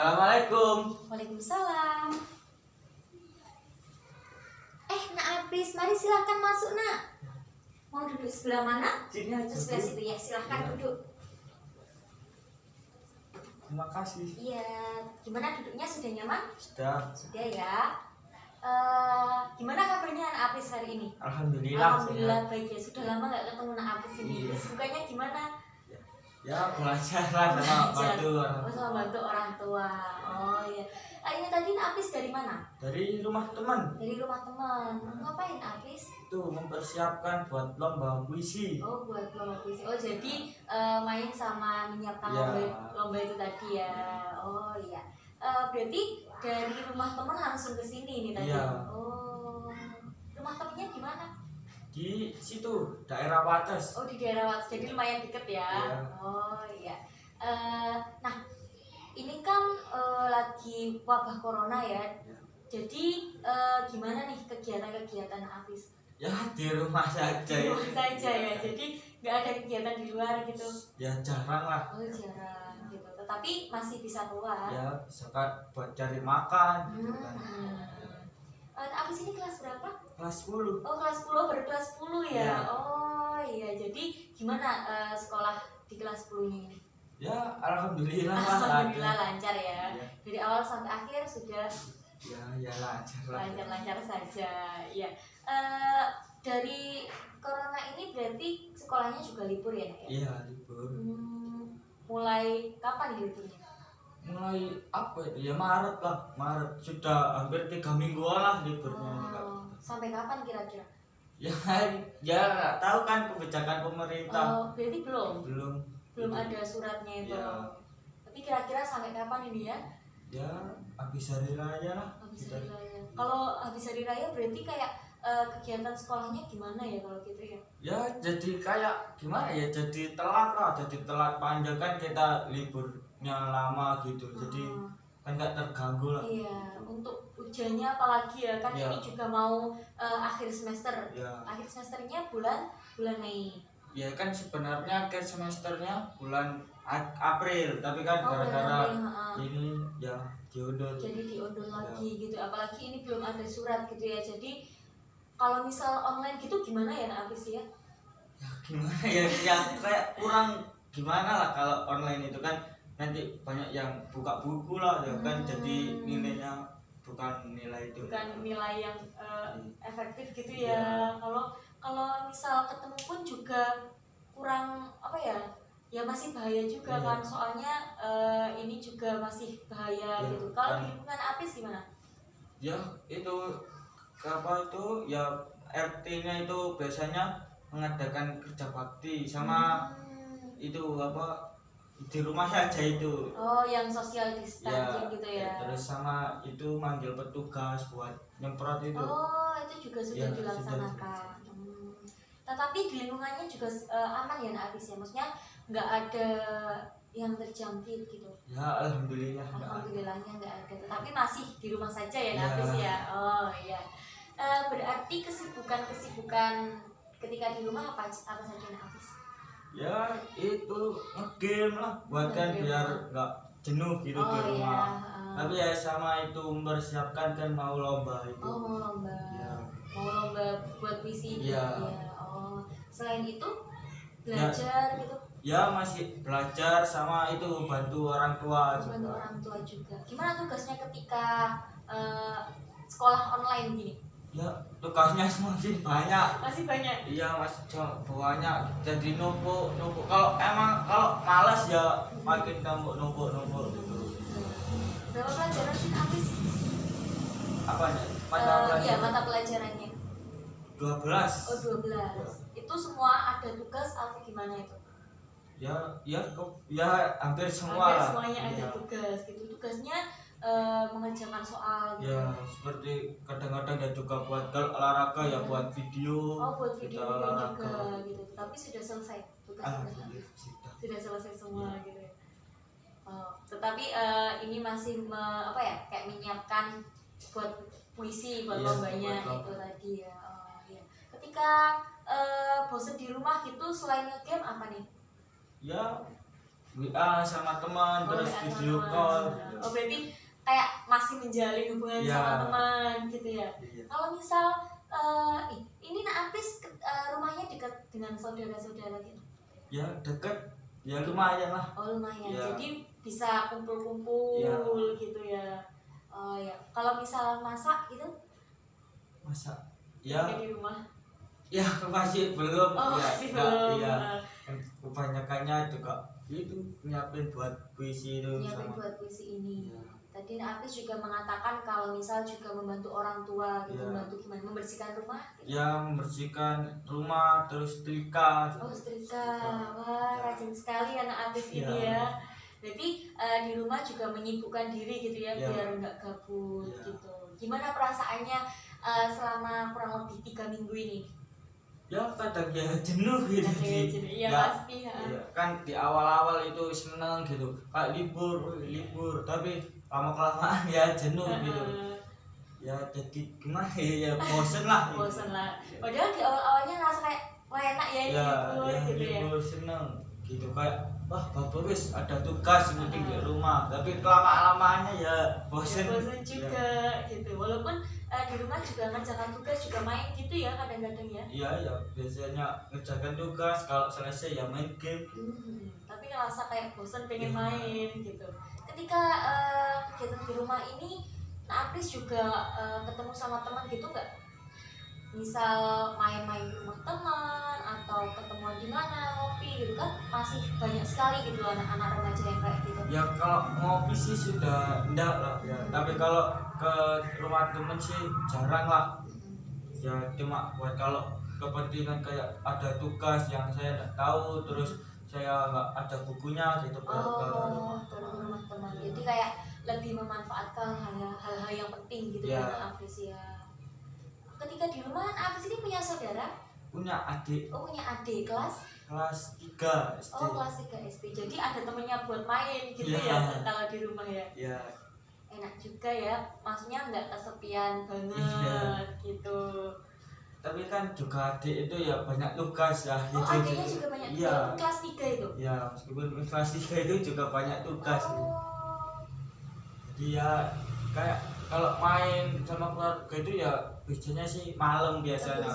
Assalamualaikum. Waalaikumsalam. Nak Apis, mari silahkan masuk nak. Mau duduk sebelah mana? Sini aja, Sebelah Bu. situ ya, silahkan Iya. duduk. Terima kasih. Iya, gimana duduknya, sudah nyaman? Sudah. Sudah ya. Gimana kabarnya anak Apis hari ini? Alhamdulillah. Alhamdulillah baik ya. Sudah lama nggak ketemu anak Apis ini. Iya. Kesibukannya gimana? Ya belajar lah sama bantu orang. Oh, sama bantu orang tua. Oh iya. Ini tadi Apis dari mana? Dari rumah teman. Dari rumah teman. Ngapain Apis? Itu mempersiapkan buat lomba puisi. Oh, buat lomba puisi. Oh, jadi main sama menyiapkan Ya. lomba itu tadi ya. Oh iya. Berarti dari rumah teman langsung ke sini nih tadi. Iya. Oh. Rumah temennya di mana? Di situ daerah Wates. Oh, di daerah Wates. Jadi lumayan deket ya. Iya. Oh iya. Nah, ini kan lagi wabah corona ya. Ya. Jadi gimana nih kegiatan-kegiatan Apis? Ya di rumah saja. Di Ya. rumah saja ya. Jadi nggak ada kegiatan di luar gitu. Ya jarang lah. Oh, jarang gitu. Tetapi masih bisa keluar. Ya misalkan buat cari makan gitu kan. Apis ini kelas berapa? Kelas 10. Oh, kelas 10, baru kelas 10 ya. Iya. Oh iya. Jadi gimana sekolah di kelas 10-nya ini? Ya alhamdulillah lah. Alhamdulillah lancar ya. Iya. Dari awal sampai akhir sudah Ya lancar lah. lancar-lancar saja. Ya. Dari corona ini berarti sekolahnya juga libur ya, Nak, ya? Iya libur. Mulai kapan liburnya? Mulai apa itu ya Maret lah, Maret sudah hampir 3 mingguan lah liburnya. Oh, sampai kapan kira-kira? Ya nggak tahu kan kebijakan pemerintah. Oh, berarti belum Iya. ada suratnya itu. Iya. Tapi kira-kira sampai kapan ini ya? Ya habis hari raya lah. Habis Kita- hari raya. Kalau habis hari raya berarti kayak kegiatan sekolahnya gimana ya kalau gitu ya? Ya jadi kayak gimana ya, jadi telat lah, jadi telat panjang kan kita liburnya lama gitu, jadi Hmm, kan nggak terganggu lah. iya, untuk ujiannya apalagi ya kan Iya. ini juga mau akhir semester. Ya, Akhir semesternya bulan Mei. ya kan sebenarnya ke semesternya bulan April, tapi kan Oh, gara-gara bulan April, ha-ha. ini ya diundur. Jadi diundur Ya. lagi gitu. Apalagi ini belum ada surat gitu ya. Jadi kalau misal online gitu gimana ya Nak Apis ya? Ya gimana ya, ya kayak kurang gimana lah kalau online itu kan nanti banyak yang buka buku lah ya kan, jadi nilainya bukan nilai itu. Bukan nilai yang efektif gitu Iya. ya. Kalau misal ketemu pun juga kurang apa ya? Ya masih bahaya juga Iya. kan. Soalnya ini juga masih bahaya Iya, gitu. Kalau kan. di lingkungan Apis gimana? Ya itu apa itu ya, RT-nya itu biasanya mengadakan kerja bakti sama itu apa di rumah saja itu. Oh, yang social Ya, distancing gitu ya. terus sama itu manggil petugas buat nyemprot itu. Oh, itu juga sudah Ya, dilaksanakan. Tetapi di lingkungannya juga aman ya Nak Apis ya. Maksudnya nggak ada yang terjangkit gitu. Ya alhamdulillah. nggak ada. Alhamdulillahnya nggak ada. Tetapi masih di rumah saja ya Nak Ya. Apis ya. Oh iya. Berarti kesibukan ketika di rumah apa saja Nak Apis? Ya itu ngegame lah buat kan Ngegame. biar nggak jenuh gitu di Oh iya. rumah. Tapi ya sama itu mempersiapkan kan mau lomba itu. Oh, mau lomba. Ya. Mau lomba buat puisi gitu Iya. ya. Oh, selain itu belajar gitu. Ya masih belajar sama itu bantu orang tua Bantu juga. orang tua juga. Gimana tugasnya ketika sekolah online gini? Ya tugasnya semakin banyak. Masih banyak. Iya masih banyak. Jadi numpuk. Kalau malas ya makin numpuk gitu. Berapa pelajaran sih habis? Apanya? Iya, mata pelajarannya. 12. Oh, 12. Itu semua ada tugas atau gimana itu? Ya hampir semua Hampir lah. semuanya ada Iya. tugas gitu. Tugasnya mengerjakan soal gitu. Ya seperti kadang-kadang ya juga buat olahraga ya, buat video. Oh, buat kita video olahraga. juga gitu. Tapi sudah selesai tugasnya. Sudah. Sudah selesai semua Iya. gitu ya. Oh, tetapi ini masih kayak menyiapkan buat puisi, buat Iya, lombanya buat lomba. itu tadi ya. Oh, iya. Ketika bosen di rumah gitu selain nge-game apa nih? Ya WA sama teman terus WA sama video teman. call. Oh berarti kayak masih menjalin hubungan Iya. sama teman gitu ya. Iya. Kalau misal ini Nak Apis rumahnya dekat dengan saudara-saudara gitu. Ya dekat, ya lumayan lah. Oh lumayan. Iya. Jadi bisa kumpul-kumpul Iya. gitu ya. Oh ya. Kalau misal masak gitu Masa ya kayak di rumah. ya masih belum Oh ya, masih enggak, belum. iya. Kebanyakannya juga itu nyiapin buat puisi itu Nyiapin sama. buat puisi ini. Iya. Tadi Nak Apis juga mengatakan kalau misal juga membantu orang tua gitu, Iya. membantu gimana membersihkan rumah. Gitu. Ya membersihkan rumah terus setrika. Oh setrika, wah rajin sekali anak Apis ini Iya. ya. Berarti di rumah juga menyibukkan diri gitu ya, Iya. biar nggak gabut Iya. gitu. Gimana perasaannya selama kurang lebih 3 minggu ini? Ya kadang ya jenuh gitu sih. Iya Ya, pasti ya. iya, kan di awal-awal itu seneng gitu kayak libur tapi lama kelamaan ya jenuh gitu ya, jadi gimana ya bosen lah gitu. Bosan lah. Padahal di awal-awalnya ngerasa kayak wah enak ya ini Ya, libur ya gitu ya. libur seneng gitu kayak wah bagus ada tugas penting di rumah, tapi kelamaan-lamaannya ya bosen. Ya, bosan juga gitu. Walaupun di rumah juga ngerjakan tugas juga main gitu ya kadang-kadang ya. Iya ya biasanya ngerjakan tugas, kalau selesai ya main game. Tapi ngerasa kayak bosan pengen Iya. main gitu. Ketika kegiatan di rumah ini, Nak Apis juga ketemu sama teman gitu nggak? Misal main-main di rumah teman atau ketemuan di mana ngopi gitu kan masih banyak sekali gitu anak-anak remaja yang kayak gitu. Ya kalau ngopi sih sudah enggak lah ya, tapi kalau ke rumah temen sih jarang lah ya, cuma buat kalau kepentingan kayak ada tugas yang saya nggak tahu terus saya nggak ada bukunya gitu baru ke rumah. Baru ke rumah teman. Jadi kayak lebih memanfaatkan hal-hal yang penting gitu Ya. ya Nak Apis ya. Ketika di rumah Nak Apis ini punya saudara? Punya adik Oh punya adik kelas? kelas 3 SD. Oh kelas 3 SD. Jadi ada temennya buat main gitu Iya. ya kalau di rumah ya. Ya Enak juga ya. Maksudnya nggak kesepian banget Iya. gitu. tapi kan juga adik itu ya banyak tugas ya Oh gitu. adiknya juga banyak Iya. tugas. Kelas 3 itu. Ya meskipun kelas 3 itu juga banyak tugas gitu. Oh. Jadi ya kayak kalau main sama keluarga itu ya biasanya sih malam biasanya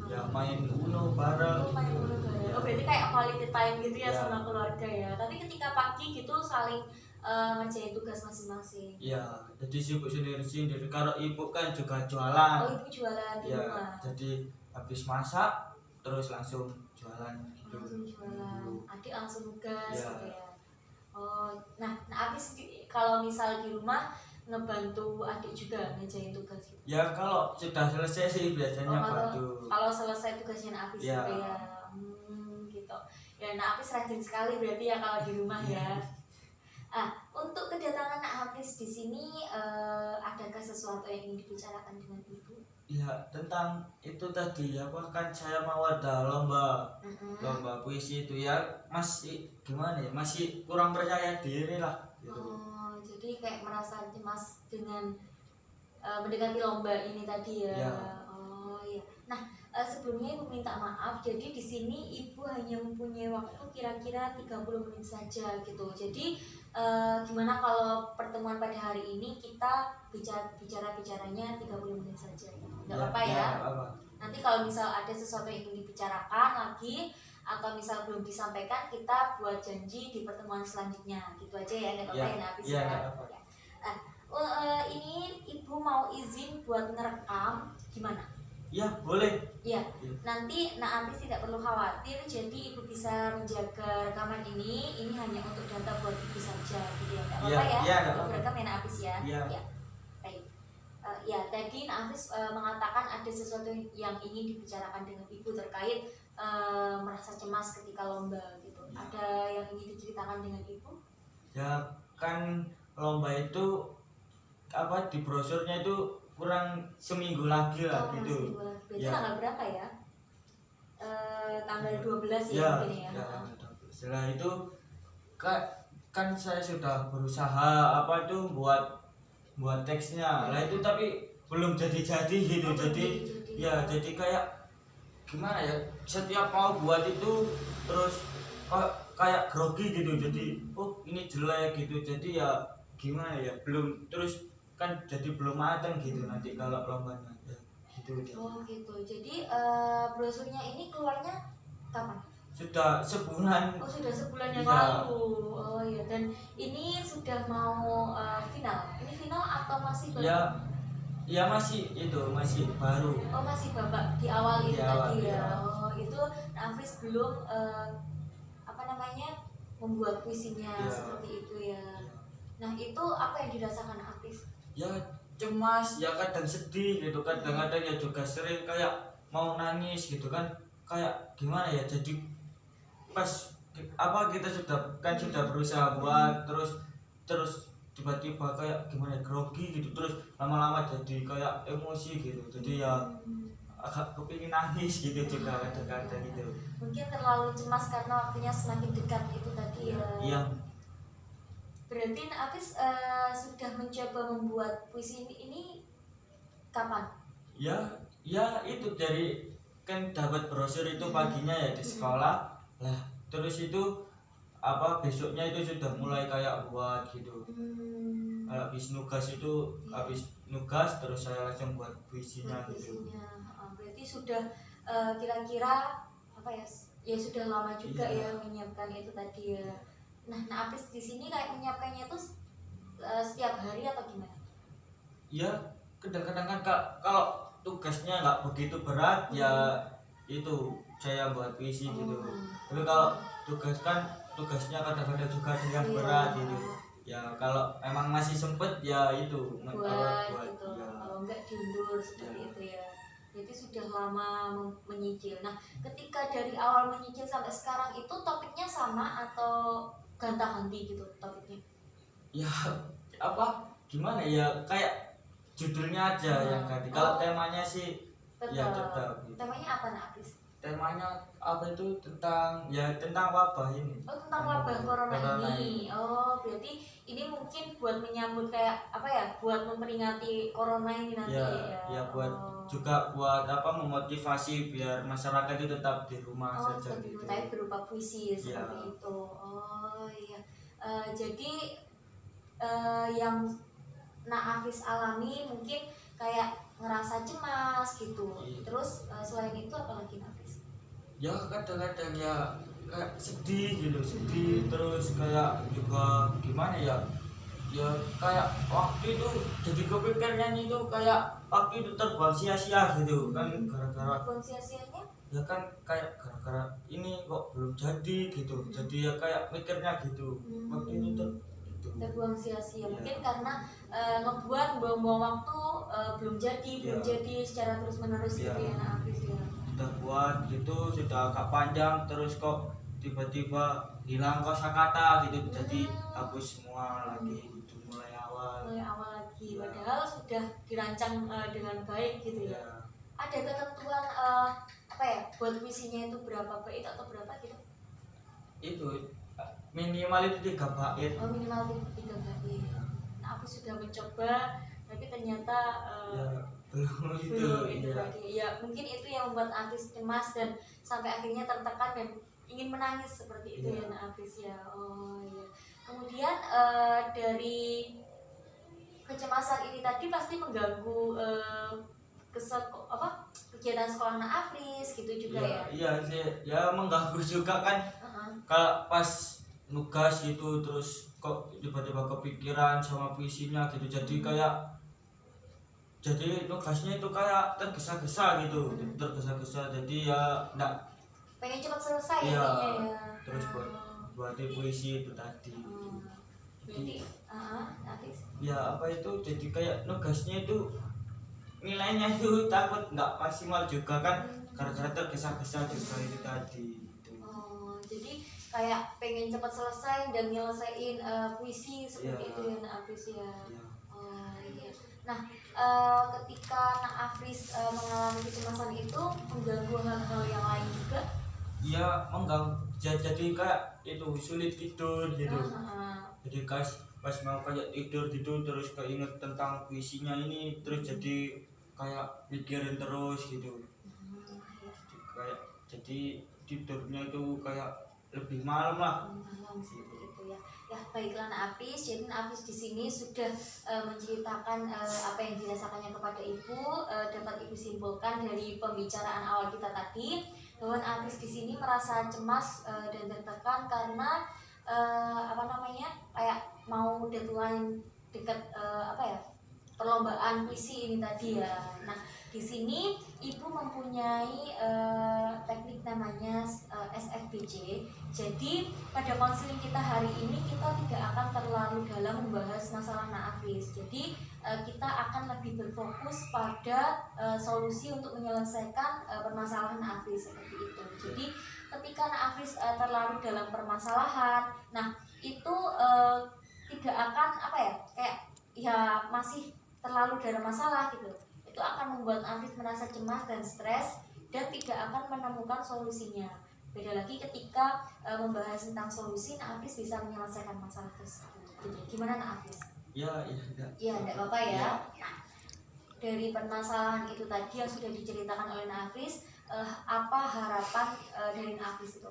ya main Uno bareng Oh, main gitu. dulu bareng. Oh, berarti kayak quality time gitu ya Iya. sama keluarga ya. Tapi ketika pagi gitu saling ngerjain tugas masing-masing. Ya jadi sibuk sendiri-sendiri, kalau ibu kan juga jualan. Oh, ibu jualan di Ya rumah. jadi habis masak terus langsung jualan gitu. Langsung jualan. Adik langsung tugas Iya. gitu ya. Oh, nah Apis kalau misal di rumah ngebantu adik juga ngerjain tugas gitu. Ya kalau sudah selesai sih biasanya Oh, bantu. kalau selesai tugasnya Nak Apis Iya. gitu ya. Gitu. Ya Nak Apis rajin sekali berarti ya kalau di rumah ya. Untuk kedatangan Nak Apis di sini adakah sesuatu yang ingin dibicarakan dengan ibu? Ya tentang itu tadi apa kan saya mau ada lomba puisi itu ya, masih gimana ya, masih kurang percaya diri lah gitu. Oh, jadi kayak merasa cemas dengan mendekati lomba ini tadi ya. Ya. Oh iya. Nah, sebelumnya ibu minta maaf. Jadi di sini ibu hanya mempunyai waktu kira-kira 30 menit saja gitu. Jadi gimana kalau pertemuan pada hari ini kita bicaranya 30 menit saja. Enggak apa-apa ya. Nggak apa-apa. Nanti kalau misal ada sesuatu yang ingin dibicarakan lagi atau misal belum disampaikan, kita buat janji di pertemuan selanjutnya. Gitu aja ya, nggak apa-apa Ya, ya Nafis iya, ya. nggak apa-apa. Ya. Ini ibu mau izin buat ngerekam gimana? Ya boleh. Iya. Iya. Nanti Nak Apis tidak perlu khawatir, jadi ibu bisa menjaga rekaman ini. Ini hanya untuk data buat ibu saja, gitu ya. Nggak Iya, apa-apa ya. iya, nggak Ibu apa-apa. berekam ya Nak Apis ya. Iya. Ya. Baik. Ya tadi Nak Apis mengatakan ada sesuatu yang ingin dibicarakan dengan ibu terkait merasa cemas ketika lomba gitu. Ya. Ada yang ingin diceritakan dengan ibu? Ya kan lomba itu apa di brosurnya itu kurang seminggu lagi lah Oh, gitu. masih 2 lagi. Berarti Ya. tanggal berapa ya? Tanggal 12 ya, Ya, mungkin ya. ya. Setelah itu kan saya sudah berusaha apa itu buat teksnya. Lah itu tapi belum jadi-jadi gitu. Oh, Jadi ya jadi kayak gimana ya, setiap mau buat itu terus kok kayak grogi gitu, jadi oh ini jelek gitu, jadi ya gimana ya, belum, terus kan jadi belum matang gitu nanti kalau lombanya ya, gitu dia. Oh gitu. Jadi brosurnya ini keluarnya kapan? Sudah sebulan. Oh sudah sebulan yang Iya. lalu. Oh iya. Dan ini sudah mau final. Ini final atau masih baru? Ya, ya masih itu, masih baru. Oh masih babak di awal Di itu awal, tadi ya. iya. Oh itu Nafis belum apa namanya membuat puisinya Iya. seperti itu ya. Nah itu apa yang dirasakan Nafis? Ya cemas, ya kadang sedih gitu, kadang-kadang ya juga sering kayak mau nangis gitu kan, kayak gimana ya, jadi pas apa kita sudah berusaha buat, terus tiba-tiba kayak gimana ya, grogi gitu, terus lama-lama jadi kayak emosi gitu, jadi ya agak kepingin nangis gitu juga kadang-kadang gitu. Mungkin terlalu cemas karena waktunya semakin dekat itu tadi ya. Iya. Berarti Nafis sudah mencoba membuat puisi ini kapan? Ya, ya itu dari kan dapat brosur itu paginya ya di sekolah lah, terus itu apa besoknya itu sudah mulai kayak buat gitu. Habis nugas itu, habis nugas terus saya langsung buat puisinya gitu. Puisinya. Berarti sudah kira-kira apa ya? Ya sudah lama juga Iya. ya menyiapkan itu tadi ya. Nah, Nafis di sini kayak menyiapkannya itu setiap hari atau gimana? Ya kadang-kadang kan kalau tugasnya nggak begitu berat ya itu saya buat puisi gitu. Tapi kalau tugasnya kadang-kadang juga dengan berat gitu. Ya kalau emang masih sempet ya itu buat buat gitu. ya. Kalau enggak diundur seperti itu ya. Jadi sudah lama menyicil. Nah, ketika dari awal menyicil sampai sekarang itu topiknya sama atau ganti-ganti gitu topiknya? Ya apa gimana ya, kayak judulnya aja yang ganti. Kalau temanya sih ya tetap gitu. Temanya apa Nafis? Temanya apa itu, tentang wabah ini. Oh tentang wabah corona ini. Oh berarti ini mungkin buat menyambut kayak apa ya? Buat memperingati corona ini nanti Ya, ya. ya buat juga buat apa, memotivasi biar masyarakat itu tetap di rumah saja tetap gitu. tapi berupa puisi seperti Ya. itu. Oh iya. Jadi yang Nafis alami mungkin kayak ngerasa cemas gitu. Iya. Terus selain itu apa lagi Nafis? Ya kadang-kadang ya kayak sedih gitu, sedih, terus kayak juga gimana ya, ya kayak waktu itu jadi kepikiran itu kayak waktu itu terbuang sia-sia gitu kan, gara-gara Buang sia-sianya? ya kan kayak gara-gara ini kok belum jadi gitu, jadi ya kayak mikirnya gitu waktu itu gitu. Terbuang sia-sia. Iya. Mungkin karena ngebuat buang-buang waktu belum Iya. jadi secara terus-menerus Iya. gitu ya Nafis ya. Sudah buat gitu, sudah agak panjang, terus kok tiba-tiba hilang kosakata gitu, jadi hapus semua lagi gitu, mulai awal. Mulai awal lagi. Iya. Padahal sudah dirancang dengan baik gitu ya. Ya, Ada ketentuan apa ya buat puisinya itu berapa bait atau berapa gitu? itu minimal itu 3 bait. Oh minimal 3 bait. Nah, aku sudah mencoba tapi ternyata Ya belum itu. belum itu Ya. tadi. Ya mungkin itu yang membuat Nafis cemas dan sampai akhirnya tertekan dan ingin menangis seperti itu Iya. ya Nafis ya. Oh iya. Kemudian dari kecemasan ini tadi pasti mengganggu kegiatan sekolah Nafis gitu juga ya. Iya sih, ya mengganggu juga kan. Uh-huh. Kalau pas nugas gitu terus kok tiba-tiba kepikiran sama puisinya gitu, jadi nugasnya itu kayak tergesa-gesa gitu, tergesa-gesa, jadi ya enggak Pengen cepat selesai Iya, intinya ya. terus buat puisi itu tadi. Jadi Nafis. Ya apa itu, jadi kayak nugasnya itu nilainya itu takut nggak maksimal juga kan, gara-gara tergesa-gesa juga itu tadi gitu. Jadi kayak pengen cepat selesai dan nyelesain puisi seperti Iya. itu ya Nafis ya. Ya. Iya. Nah, ketika Nafis mengalami kecemasan itu mengganggu hal-hal yang lain juga. Ya mengganggu, jadi kayak itu sulit tidur gitu. Jadi pas mau kayak tidur gitu terus keinget tentang puisinya ini, terus jadi kayak mikirin terus gitu. Kayak jadi tidurnya itu kayak lebih malam lah. Malam seperti itu ya. Ya baiklah Nak Apis, jadi Nak Apis di sini sudah menceritakan apa yang dirasakannya kepada ibu. Dapat ibu simpulkan dari pembicaraan awal kita tadi bahwa Nak Apis di sini merasa cemas dan tertekan karena apa namanya, kayak mau deadline dekat apa ya, perlombaan puisi ini tadi ya. Nah di sini ibu mempunyai teknik namanya SFBC. Jadi pada konseling kita hari ini kita tidak akan terlalu dalam membahas masalah Nak Apis. Jadi kita akan lebih berfokus pada solusi untuk menyelesaikan permasalahan Nak Apis seperti itu. Jadi ketika Nak Apis terlalu dalam permasalahan, nah itu tidak akan apa ya, kayak ya masih terlalu dalam masalah gitu. Itu akan membuat Apis merasa cemas dan stres dan tidak akan menemukan solusinya. Beda lagi ketika membahas tentang solusi, Nak Apis bisa menyelesaikan masalah tersebut. Gitu. Gimana Nak Apis? Ya, enggak. Ya, enggak apa-apa ya. Nah, dari permasalahan itu tadi yang sudah diceritakan oleh Nak Apis, apa harapan dari Nak Apis itu?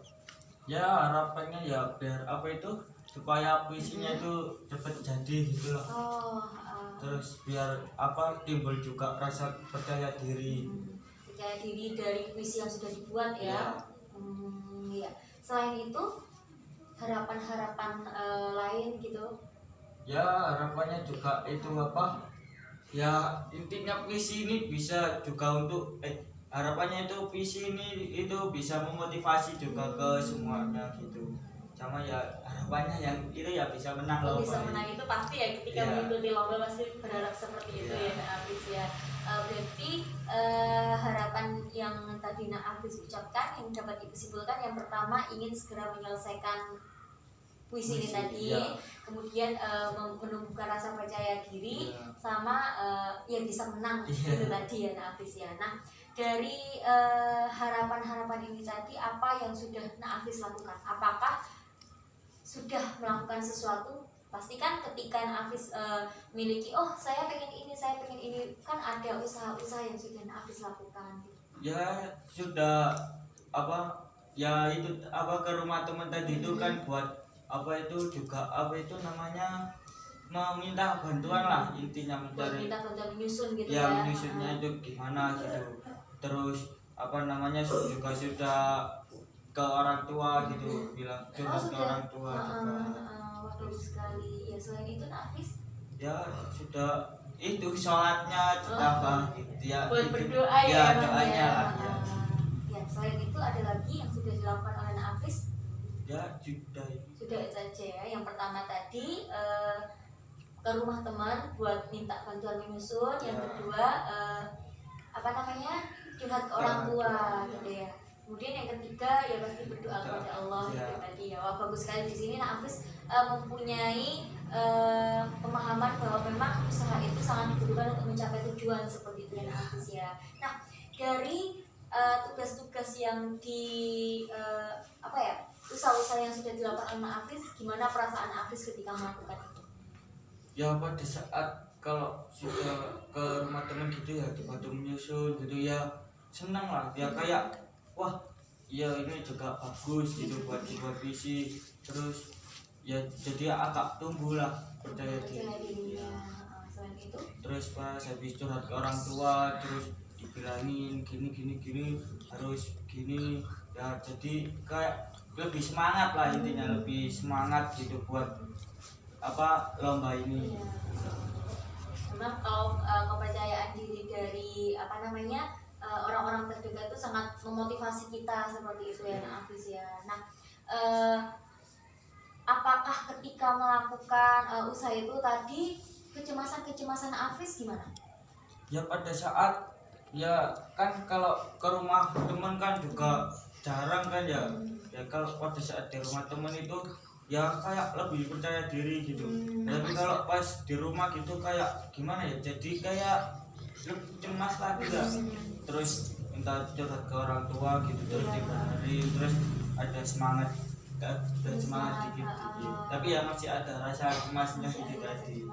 Ya harapannya ya biar apa itu supaya puisinya itu cepat jadi gitu loh. Terus biar apa timbul juga rasa percaya diri. Percaya diri dari puisi yang sudah dibuat ya. Ya. Selain itu harapan-harapan lain gitu. Ya harapannya juga itu apa? Ya intinya puisi ini bisa juga untuk harapannya itu puisi ini itu bisa memotivasi juga ke semuanya gitu. Sama ya harapannya yang itu ya bisa menang lomba. Bisa menang itu pasti ya, ketika mengikuti lomba pasti berharap seperti itu ya Nak Apis ya. Berarti harapan yang tadi Nak Apis ucapkan yang dapat ibu simpulkan, yang pertama ingin segera menyelesaikan puisi ini tadi, kemudian menumbuhkan rasa percaya diri, sama yang bisa menang itu tadi ya Nak Apis ya. Nah dari harapan-harapan ini tadi, apa yang sudah Nak Apis lakukan? Apakah sudah melakukan sesuatu? Pastikan ketika Nak Apis memiliki, oh saya pengen ini, kan ada usaha-usaha yang sudah Nak Apis lakukan. Ya sudah apa ya itu apa ke rumah teman tadi itu kan buat apa itu juga apa itu namanya meminta bantuan lah, intinya mencari minta bantuan menyusun gitu ya. Menyusunnya itu gimana gitu. Terus apa namanya juga sudah ke orang tua gitu, bilang curhat ke orang tua juga. Bagus sekali ya. Selain itu Nak Apis ya sudah itu sholatnya ditambah gitu ya, buat berdoa ya doanya ya. Ya selain itu ada lagi yang sudah dilakukan oleh Nak Apis? Ya sudah itu aja ya. Yang pertama tadi ke rumah teman buat minta bantuan menyusun. Yang kedua apa namanya, curhat ke orang tua gitu ya. Kemudian yang ketiga ya pasti berdoa kepada Allah gitu tadi ya. Wah bagus sekali. Di sini Nak Apis mempunyai pemahaman bahwa memang usaha itu sangat dibutuhkan untuk mencapai tujuan seperti itu ya Nak Apis ya. Nah dari tugas-tugas yang di apa ya, usaha-usaha yang sudah dilakukan oleh Nak Apis, gimana perasaan Apis ketika melakukan itu? Ya pada saat kalau sudah ke rumah teman gitu ya dibantu menyusun gitu ya, senang lah ya, kayak wah ya ini juga bagus gitu buat puisi. Terus ya jadi agak tumbuh lah percaya diri ya. Selain itu terus pas habis curhat ke orang tua terus dibilangin gini harus gini ya, jadi kayak lebih semangat lah, intinya lebih semangat gitu buat apa lomba ini. Memang kalau kepercayaan diri dari apa namanya orang-orang terdekat itu sangat memotivasi kita seperti itu ya Nak Apis ya. Nah apakah ketika melakukan usaha itu tadi kecemasan Apis gimana? Ya pada saat ya kan kalau ke rumah teman kan juga jarang kan ya. Ya kalau pada saat di rumah teman itu ya kayak lebih percaya diri gitu. Tapi kalau pas di rumah gitu kayak gimana ya, jadi kayak lebih cemas lagi lah. Terus minta curhat ke orang tua gitu, terus diberi, terus ada semangat dikit. Tapi ya masih ada rasa cemasnya gitu tadi.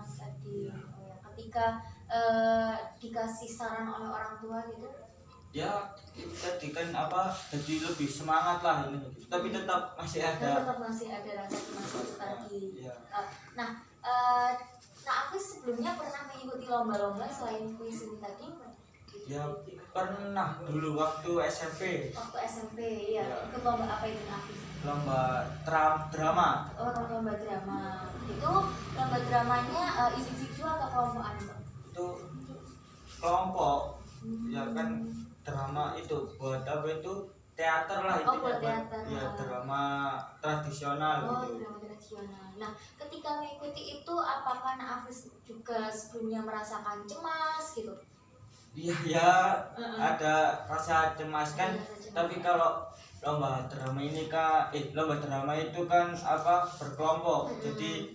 Ketika dikasih saran oleh orang tua gitu, ya tadi kan apa jadi lebih semangat lah ini, tapi tetap masih Dan ada. tetap masih ada rasa cemas itu tadi. Ya. Nah, aku sebelumnya pernah mengikuti lomba-lomba selain kuis ini tadi. Ya pernah dulu waktu SMP Waktu SMP ya, Ya. ikut lomba apa itu Hafiz? lomba drama. Oh, lomba drama. Itu lomba dramanya individu atau kelompokan? Itu kelompok. Ya kan drama itu buat apa itu teater lah Oh, itu buat teater. ya drama tradisional Oh, gitu. drama tradisional. Nah, ketika mengikuti itu, apakah Hafiz juga sebelumnya merasakan cemas gitu? Iya ya ada rasa cemas kan, Ada rasa cemas, tapi ya. kalau lomba drama ini kan lomba drama itu kan apa berkelompok, jadi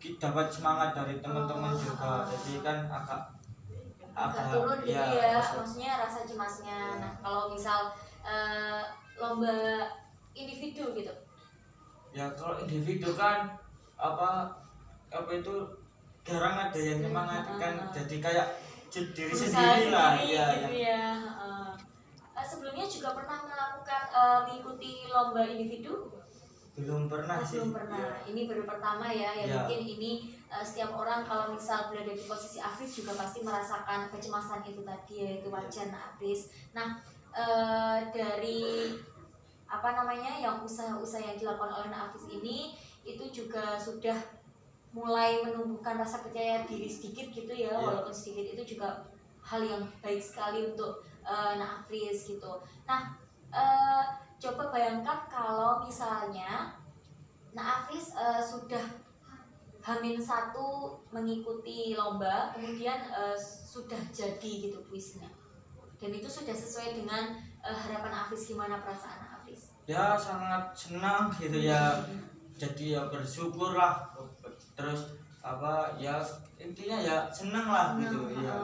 kita dapat semangat dari teman-teman juga, jadi kan agak turun gitu ya, bisa. maksudnya rasa cemasnya. Nah, kalau misal lomba individu gitu, Ya kalau individu kan apa itu jarang ada yang semangat kan, jadi kayak diri berusaha sendiri lah sendiri ya, gitu ya. Sebelumnya juga pernah melakukan mengikuti lomba individu? belum pernah sih. Belum pernah. Ya. Ini baru pertama ya. Ya. Mungkin ini setiap orang kalau misal berada di posisi Hafiz juga pasti merasakan kecemasan itu tadi ya, itu wajar Hafiz. Nah, dari apa namanya yang usaha-usaha yang dilakukan oleh Hafiz ini itu juga sudah mulai menumbuhkan rasa percaya diri sedikit gitu ya, walaupun sedikit itu juga hal yang baik sekali untuk Hafiz gitu. Nah, coba bayangkan kalau misalnya Hafiz sudah H-1 mengikuti lomba, kemudian sudah jadi gitu puisinya, dan itu sudah sesuai dengan harapan Hafiz. Gimana perasaan Hafiz? Ya sangat senang gitu ya, jadi ya bersyukur lah, terus apa ya intinya ya senang lah gitu ya,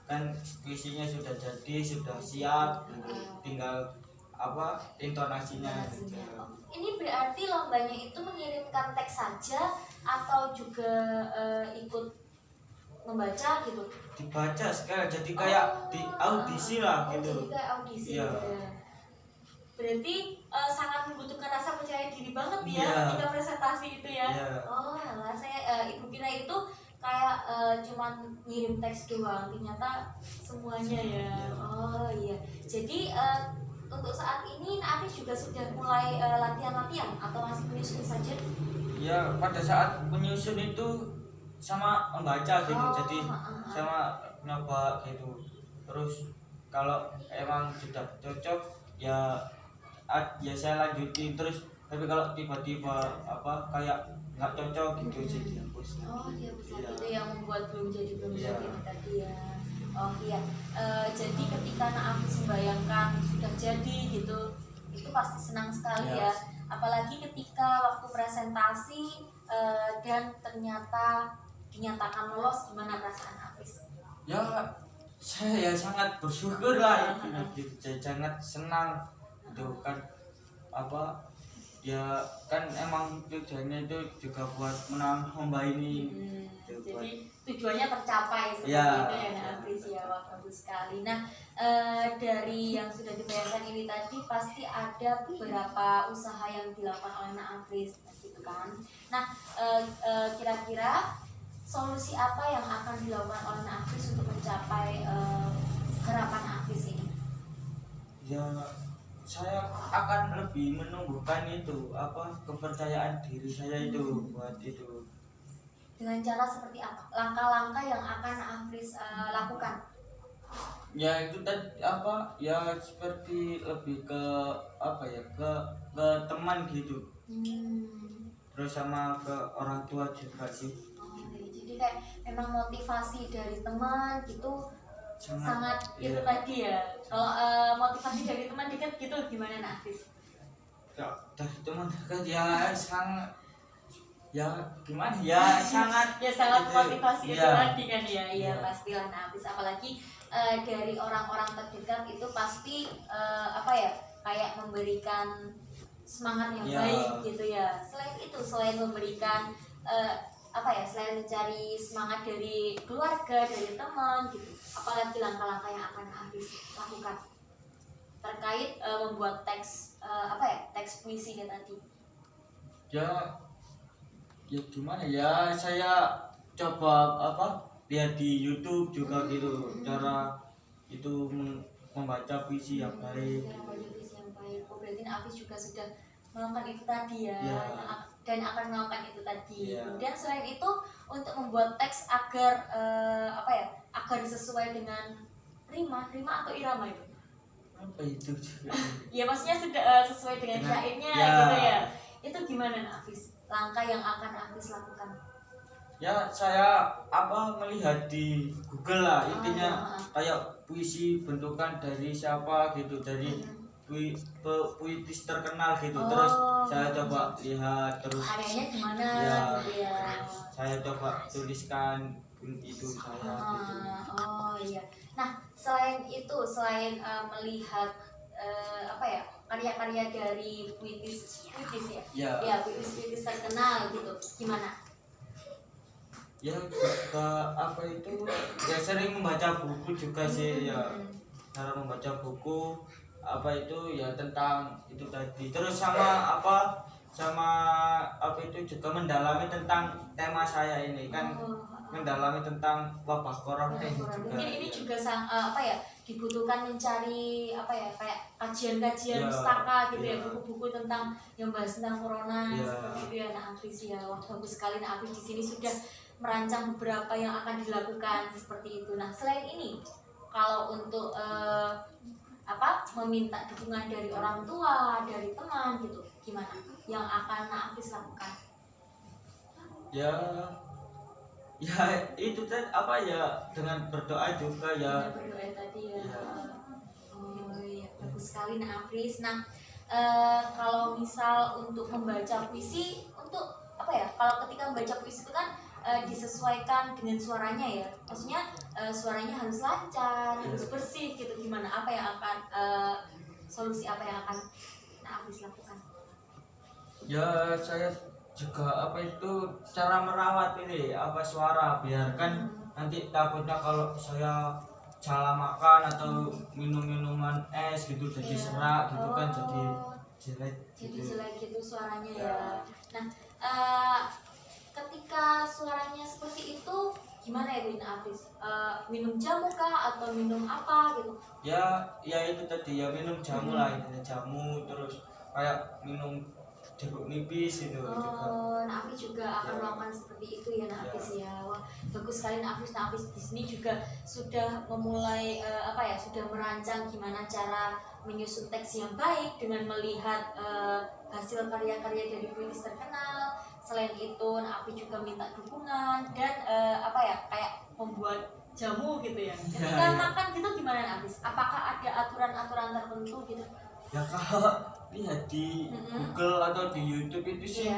kan puisinya sudah jadi, sudah siap gitu. Tinggal apa intonasinya gitu. Ini berarti lombanya itu mengirimkan teks saja atau juga ikut membaca gitu? Dibaca sekali, jadi kayak di audisi lah gitu. Jadi kayak audisi. Iya. Ya. Berarti sangat membutuhkan rasa percaya diri banget ya Iya. ketika presentasi itu ya. Iya. Oh, alah, saya ibu kira itu kayak cuman ngirim teks doang, ternyata semuanya ya. Oh iya. Jadi untuk saat ini Hafiz juga sudah mulai latihan-latihan atau masih menyusun saja? Ya pada saat menyusun itu sama membaca gitu, jadi sama nyoba gitu. Terus kalau emang sudah cocok ya ya saya lanjutin terus, tapi kalau tiba-tiba apa kayak nggak cocok gitu sih dihapus. Oh, dihapus lagi, Iya. itu yang membuat belum jadi Iya. ini tadi ya. Oh iya. Jadi ketika Hafiz membayangkan sudah jadi gitu, itu pasti senang sekali Iya. ya. Apalagi ketika waktu presentasi dan ternyata dinyatakan lolos, gimana perasaan Hafiz? Ya saya ya sangat bersyukur lah gitu, sangat senang itu kan apa ya kan emang tujuannya itu juga buat menang lomba ini. Jadi tujuannya tercapai seperti Ya. itu ya Hafiz ya. Wah, bagus sekali. Nah, dari yang sudah dibayangkan ini tadi pasti ada beberapa usaha yang dilakukan oleh Hafiz gitu kan. Nah, kira-kira solusi apa yang akan dilakukan oleh Hafiz untuk mencapai harapan Hafiz ini? Ya saya akan lebih menumbuhkan itu apa kepercayaan diri saya itu buat itu. Dengan cara seperti apa? Langkah-langkah yang akan Hafiz lakukan? Ya itu tadi apa ya seperti lebih ke apa ya ke teman gitu, terus sama ke orang tua juga sih. Oh, iya. Jadi kayak memang motivasi dari teman gitu sangat itu iya. tadi ya. Kalau motivasi dari teman dekat gitu gimana Hafiz? Ya, dari teman dekat ya sangat ya gimana ya sangat Ya sangat itu, motivasi itu iya. tadi kan ya. Iya Iya. pastilah Hafiz, apalagi dari orang-orang terdekat itu pasti apa ya kayak memberikan semangat yang Iya. baik gitu ya. Selain itu, selain memberikan apa ya, selain mencari semangat dari keluarga, dari teman gitu, apalagi langkah-langkah yang akan Hafiz lakukan? terkait membuat teks apa ya, teks puisinya tadi? Ya, ya gimana ya, saya coba apa lihat di YouTube juga gitu cara itu membaca puisi yang baik Cara gitu. membaca puisi yang baik. Oh, berarti Hafiz juga sudah melakukan itu tadi ya, Ya, dan akan melakukan itu tadi. ya. Kemudian selain itu untuk membuat teks agar apa ya, agar sesuai dengan rima atau irama itu. Apa itu juga? Ya maksudnya sudah sesuai dengan syairnya Ya. gitu ya. Itu gimana Hafiz? Langkah yang akan Hafiz lakukan? Ya saya apa melihat di Google lah intinya kayak puisi bentukan dari siapa gitu, dari puitis terkenal gitu. Terus saya coba lihat terus karyanya gimana ya, gitu ya. saya coba tuliskan itu saya gitu. Oh iya. Nah selain itu, selain melihat apa ya, karya-karya dari puitis ya, Ya, puitis terkenal gitu, gimana? ya juga apa itu ya sering membaca buku juga sih ya, cara membaca buku apa itu ya tentang itu tadi, terus sama apa itu juga mendalami tentang tema saya ini kan, mendalami tentang wabah corona ini juga. Mungkin ini Ya. juga apa ya, dibutuhkan mencari apa ya, kayak kajian-kajian Ya, pustaka gitu ya, ya. buku-buku tentang yang bahas tentang corona Ya. seperti itu ya Nak Hafiz ya. Wah bagus sekali Nak Hafiz di sini sudah merancang beberapa yang akan dilakukan seperti itu. Nah selain ini, kalau untuk apa, meminta dukungan dari orang tua, dari teman gitu, gimana yang akan Nak Hafiz lakukan? Ya, ya itu kan apa ya, dengan berdoa juga ya. Berdoa tadi ya. Ya. Oh iya, bagus sekali Nak Hafiz. Nah kalau misal untuk membaca puisi, untuk apa ya, kalau ketika membaca puisi itu kan disesuaikan dengan suaranya ya, maksudnya suaranya harus lancar, harus bersih gitu. Gimana, apa yang akan solusi apa yang akan Nak Hafiz lakukan? Ya saya juga apa itu cara merawat ini apa suara, biarkan nanti takutnya kalau saya salah makan atau minum minuman es gitu jadi serak gitu kan, jadi jelek Jadi gitu. jelek gitu suaranya Ya. ya. Nah ketika suaranya seperti itu gimana ya Bin Hafiz? Minum jamu kah atau minum apa gitu? Ya itu tadi ya, minum jamu lah, intinya jamu, terus kayak minum jeruk nipis itu juga. Nak Hafiz juga akan melakukan seperti itu ya Nak Hafiz ya. Wah bagus sekali Nak Hafiz. Nak Hafiz di sini juga sudah memulai apa ya, sudah merancang gimana cara menyusun teks yang baik dengan melihat hasil karya-karya dari puitis terkenal. Selain itu Nak Hafiz juga minta dukungan dan apa ya, kayak membuat jamu gitu ya. Ketika makan gitu gimana Nak Hafiz? Apakah ada aturan-aturan tertentu gitu? Ya kalau lihat di Google atau di YouTube itu sih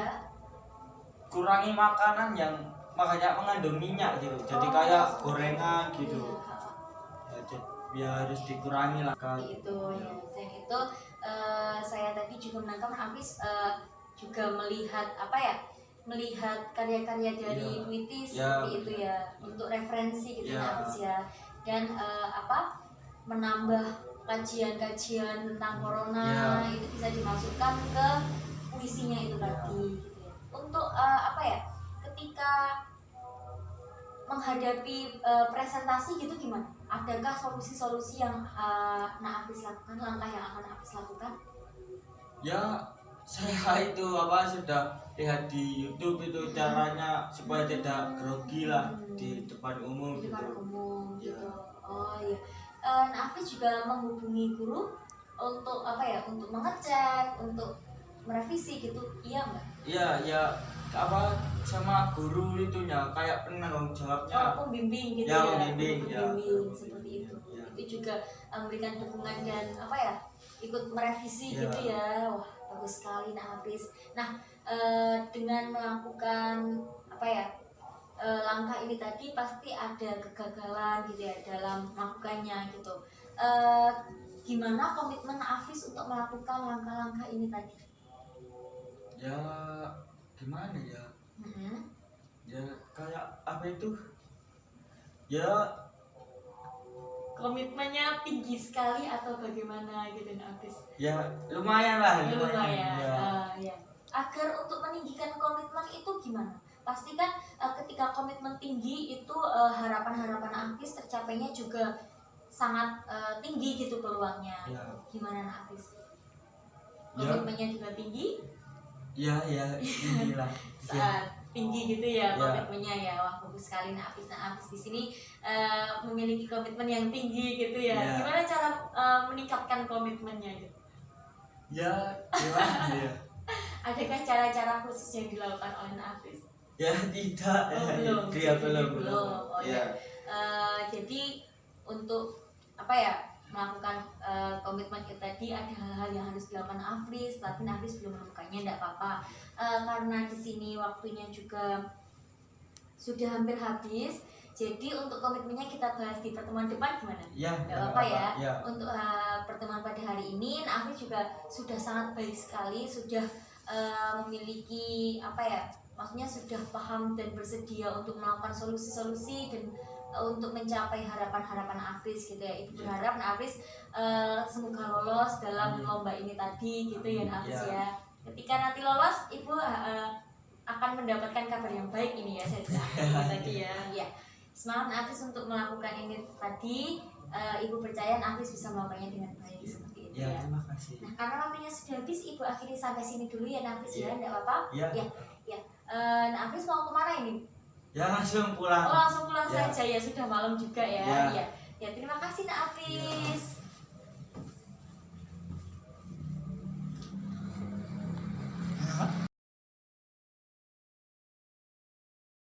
kurangi makanan yang makanya mengandung minyak gitu, jadi kayak gorengan gitu ya, ya harus dikurangi lah kan itu ya. Selain itu saya tadi juga menangkap Hafiz juga melihat apa ya, melihat karya-karya dari puitis seperti itu ya, untuk referensi gitu Hafiz ya, dan apa, menambah kajian-kajian tentang corona itu bisa dimasukkan ke puisinya itu tadi gitu ya. Untuk apa ya, ketika menghadapi presentasi gitu gimana? Adakah solusi-solusi yang Nak Hafiz lakukan, langkah yang akan Hafiz lakukan? Ya saya itu apa sudah lihat di YouTube itu caranya supaya tidak grogi lah di depan umum di depan gitu. umum gitu. Oh iya. Nak Hafiz juga menghubungi guru untuk apa ya, untuk mengecek, untuk merevisi gitu, iya nggak? Iya apa sama guru itunya kayak penanggung jawabnya. Pembimbing gitu Ya, ya, pembimbing, seperti itu. Ya. Itu juga memberikan dukungan dan apa ya, ikut merevisi gitu ya. Wah bagus sekali Nak Hafiz. Nah dengan melakukan apa ya, langkah ini tadi pasti ada kegagalan gitu ya dalam melakukannya gitu. Gimana komitmen Hafiz untuk melakukan langkah-langkah ini tadi? Ya gimana ya? Ya kayak apa itu? Ya komitmennya tinggi sekali atau bagaimana gitu Nafis? Ya lumayan lah. Lumayan. Ya. Ya. Agar untuk meninggikan komitmen itu gimana? Pasti kan ketika komitmen tinggi itu harapan-harapan Nafis tercapainya juga sangat tinggi gitu peluangnya. Ya. Gimana Nafis? Ya. Komitmennya juga tinggi? Ya inilah. Tinggi gitu ya Ya. komitmennya ya. Wah bagus sekali Nafis. Nafis di sini memiliki komitmen yang tinggi gitu ya. Ya. Gimana cara meningkatkan komitmennya gitu? Ya gimana ya? Adakah cara-cara khusus yang dilakukan oleh Nafis? Ya tidak. Belum. Dia Belum. belum. Oh, ya. Jadi untuk apa ya melakukan komitmen kita tadi ada hal-hal yang harus dilakukan Nafis, tapi Nafis belum menemukannya, tidak apa-apa. Karena di sini waktunya juga sudah hampir habis. Jadi untuk komitmennya kita bahas di pertemuan depan gimana? Ya. Tidak apa-apa ya. Ya. Untuk pertemuan pada hari ini, Nafis juga sudah sangat baik sekali, sudah memiliki apa ya? Maksudnya sudah paham dan bersedia untuk melakukan solusi-solusi dan untuk mencapai harapan-harapan Nafis gitu ya. Ibu berharap Nafis semoga lolos dalam lomba ini tadi gitu ya Nafis ya. Ketika nanti lolos, Ibu akan mendapatkan kabar yang baik ini ya saya tadi ya. Ya. Semangat Nafis untuk melakukan ini tadi. Ibu percaya Nafis bisa melakukannya dengan baik seperti itu Ya, ya. terima kasih. Nah, karena waktunya sudah habis, Ibu akhiri sampai sini dulu ya Nafis ya, tidak apa-apa. Ya. Ya. Nafis mau kemana ini? Ya langsung pulang. Oh langsung pulang Ya. saja ya, sudah malam juga ya. Ya. Ya terima kasih Nafis.